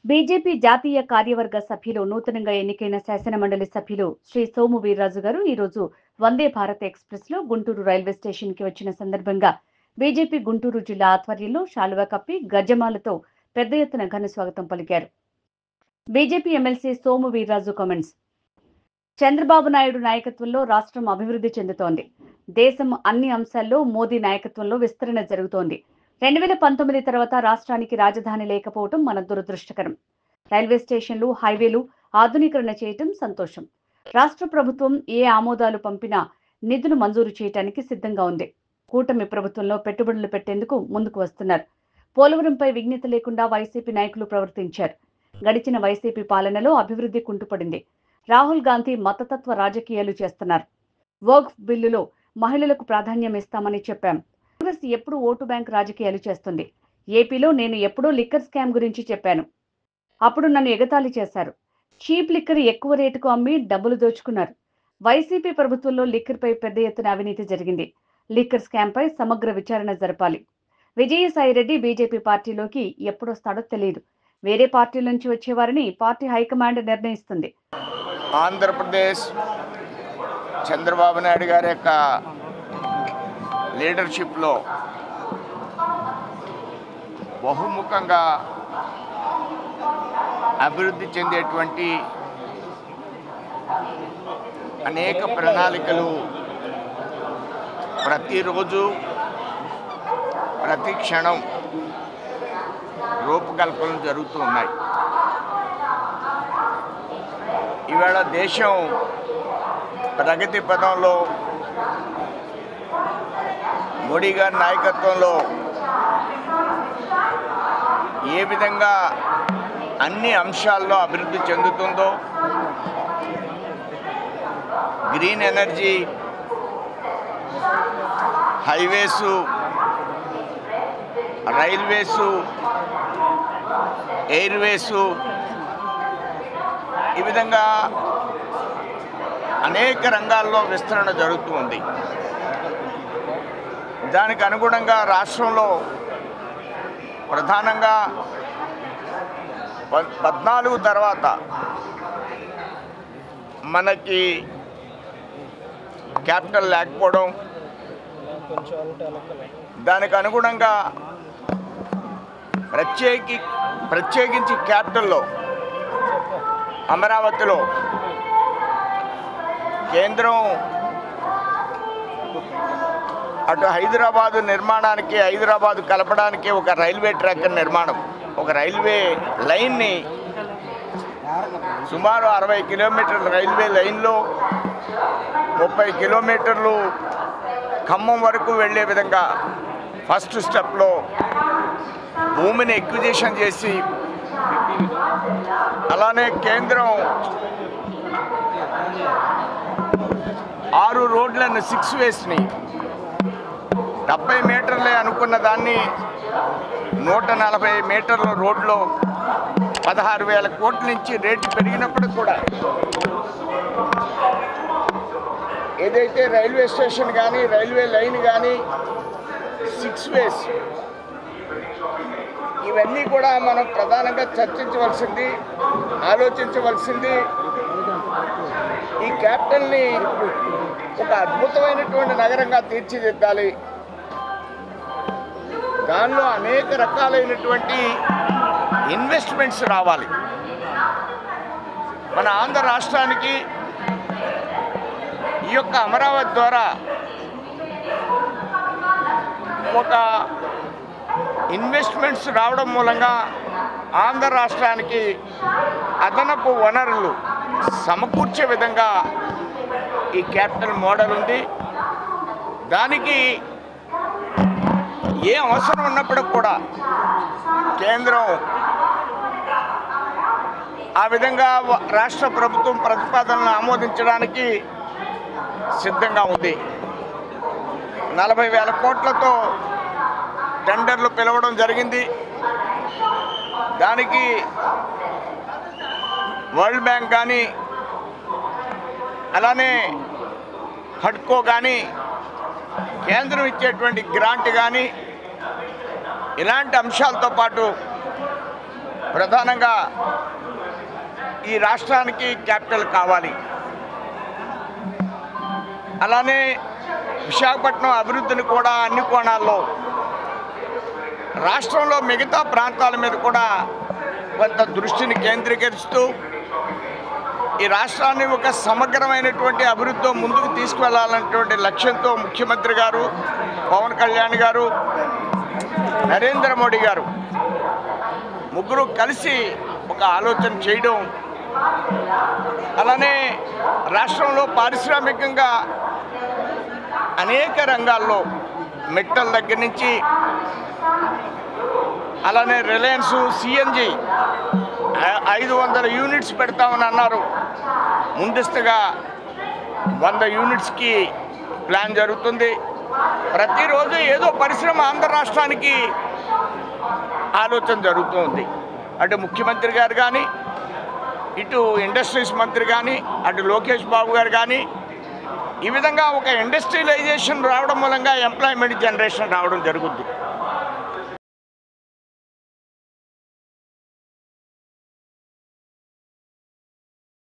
BJP జాతీయ కార్యవర్గ సభ్యులు నూతనంగా ఎన్నికైన శాసనమండలి సభ్యులు శ్రీ సోము వీర్రాజు గారు ఈరోజు వందే భారత్ ఎక్స్ప్రెస్ లో గుంటూరు రైల్వే స్టేషన్ కి వచ్చిన సందర్భంగా బీజేపీ గుంటూరు జిల్లా ఆధ్వర్యంలో శాలువా కప్పి గజమాలతో పెద్ద ఎత్తున ఘన స్వాగతం పలికారు. BJP MLC Somu Veerraju comments. Chandrababu Naidu నాయకత్వంలో రాష్ట్రం అభివృద్ధి చెందుతోంది. దేశం అన్ని అంశాల్లో మోదీ నాయకత్వంలో విస్తరణ జరుగుతోంది. 2019 తర్వాత రాష్ట్రానికి రాజధాని లేకపోవడం మన దురదృష్టకరం. రైల్వే స్టేషన్లు, హైవేలు ఆధునీకరణ చేయటం సంతోషం. రాష్ట్ర ప్రభుత్వం ఏ ఆమోదాలు పంపినా నిధులు మంజూరు చేయడానికి సిద్ధంగా ఉంది. కూటమి ప్రభుత్వంలో పెట్టుబడులు పెట్టేందుకు ముందుకు వస్తున్నారు. పోలవరంపై విఘ్నత లేకుండా వైసీపీ నాయకులు ప్రవర్తించారు. గడిచిన వైసీపీ పాలనలో అభివృద్ధి కుంటుపడింది. రాహుల్ గాంధీ మతతత్వ రాజకీయాలు చేస్తున్నారు. వక్ఫ్ బిల్లులో మహిళలకు ప్రాధాన్యం ఇస్తామని చెప్పాం. కాంగ్రెస్ ఎప్పుడు ఓటు బ్యాంక్ రాజకీయాలు చేస్తుంది. ఏపీలో నేను ఎప్పుడో లిక్కర్ స్కామ్ గురించి చెప్పాను. అప్పుడు నన్ను ఎగతాళి చేశారు. చీప్ లిక్కర్ ఎక్కువ రేటుకు అమ్మి డబ్బులు దోచుకున్నారు. వైసీపీ ప్రభుత్వంలో లిక్కర్పై పెద్ద ఎత్తున అవినీతి జరిగింది. లిక్కర్ స్కామ్ పై సమగ్ర విచారణ జరపాలి. విజయసాయిరెడ్డి బీజేపీ పార్టీలోకి ఎప్పుడొస్తాడో తెలియదు. వేరే పార్టీల నుంచి వచ్చేవారని పార్టీ హైకమాండ్ నిర్ణయిస్తుంది. ఆంధ్రప్రదేశ్ చంద్రబాబు నాయుడు గారి యొక్క లీడర్షిప్లో బహుముఖంగా అభివృద్ధి చెందేటువంటి అనేక ప్రణాళికలు ప్రతిరోజు ప్రతి క్షణం రూపకల్పన జరుగుతూ ఉన్నాయి. ఇవాళ దేశం ప్రగతి పదంలో మోడీ గారి నాయకత్వంలో ఏ విధంగా అన్ని అంశాల్లో అభివృద్ధి చెందుతుందో, green energy, highways, railways, airways, ఈ విధంగా అనేక రంగాల్లో విస్తరణ జరుగుతూ ఉంది. దానికి అనుగుణంగా రాష్ట్రంలో ప్రధానంగా 14 తర్వాత మనకి క్యాపిటల్ లేకపోవడం, దానికి అనుగుణంగా ప్రత్యేకించి క్యాపిటల్లో అమరావతిలో కేంద్రం అటు హైదరాబాదు నిర్మాణానికి, హైదరాబాదు కలపడానికి ఒక రైల్వే ట్రాక్ నిర్మాణం, ఒక రైల్వే లైన్ని సుమారు 60 కిలోమీటర్ల రైల్వే లైన్లో 30 కిలోమీటర్లు ఖమ్మం వరకు వెళ్ళే విధంగా ఫస్ట్ స్టెప్లో భూమిని ఎక్విజిషన్ చేసి, అలానే కేంద్రం 6 రోడ్లను 6 వేస్ని 70 మీటర్లే అనుకున్న దాన్ని 140 మీటర్ల రోడ్లో 16,000 కోట్ల నుంచి రేటు పెరిగినప్పుడు కూడా ఏదైతే రైల్వే స్టేషన్ కానీ, రైల్వే లైన్ కానీ 6 వేస్, ఇవన్నీ కూడా మనం ప్రధానంగా చర్చించవలసింది, ఆలోచించవలసింది. ఈ క్యాపిటల్ని ఒక అద్భుతమైనటువంటి నగరంగా తీర్చిదిద్దాలి. దానిలో అనేక రకాలైనటువంటి ఇన్వెస్ట్మెంట్స్ రావాలి. మన ఆంధ్ర రాష్ట్రానికి ఈ యొక్క అమరావతి ద్వారా ఒక ఇన్వెస్ట్మెంట్స్ రావడం మూలంగా ఆంధ్ర రాష్ట్రానికి అదనపు వనరులు సమకూర్చే విధంగా ఈ క్యాపిటల్ మోడల్ ఉంది. దానికి ఏ అవసరం ఉన్నప్పుడు కూడా కేంద్రం ఆ విధంగా రాష్ట్ర ప్రభుత్వం ప్రతిపాదనలను ఆమోదించడానికి సిద్ధంగా ఉంది. 40,000 కోట్లతో టెండర్లు పిలవడం జరిగింది. దానికి వరల్డ్ బ్యాంక్ కానీ, అలానే హడ్కో కానీ, కేంద్రం ఇచ్చేటువంటి గ్రాంట్ కానీ, ఇలాంటి అంశాలతో పాటు ప్రధానంగా ఈ రాష్ట్రానికి క్యాపిటల్ కావాలి. అలానే విశాఖపట్నం అభివృద్ధిని కూడా అన్ని కోణాల్లో రాష్ట్రంలో మిగతా ప్రాంతాల మీద కూడా కొంత దృష్టిని కేంద్రీకరిస్తూ ఈ రాష్ట్రాన్ని ఒక సమగ్రమైనటువంటి అభివృద్ధితో ముందుకు తీసుకువెళ్లాలన్నటువంటి లక్ష్యంతో ముఖ్యమంత్రి గారు, పవన్ కళ్యాణ్ గారు, నరేంద్ర మోడీ గారు ముగ్గురు కలిసి ఒక ఆలోచన చేయడం, అలానే రాష్ట్రంలో పారిశ్రామికంగా అనేక రంగాల్లో మెటల్ దగ్గర నుంచి అలానే రిలయన్స్ సిఎన్జి 500 యూనిట్స్ పెడతామని అన్నారు. ముందస్తుగా 100 యూనిట్స్కి ప్లాన్ జరుగుతుంది. ప్రతిరోజు ఏదో పరిశ్రమ ఆంధ్ర రాష్ట్రానికి ఆలోచన జరుగుతుంది. అటు ముఖ్యమంత్రి గారు కానీ, ఇటు ఇండస్ట్రీస్ మంత్రి కానీ, అటు లోకేష్ బాబు గారు కానీ ఈ విధంగా ఒక ఇండస్ట్రియలైజేషన్ రావడం మూలంగా ఎంప్లాయ్మెంట్ జనరేషన్ రావడం జరుగుద్ది.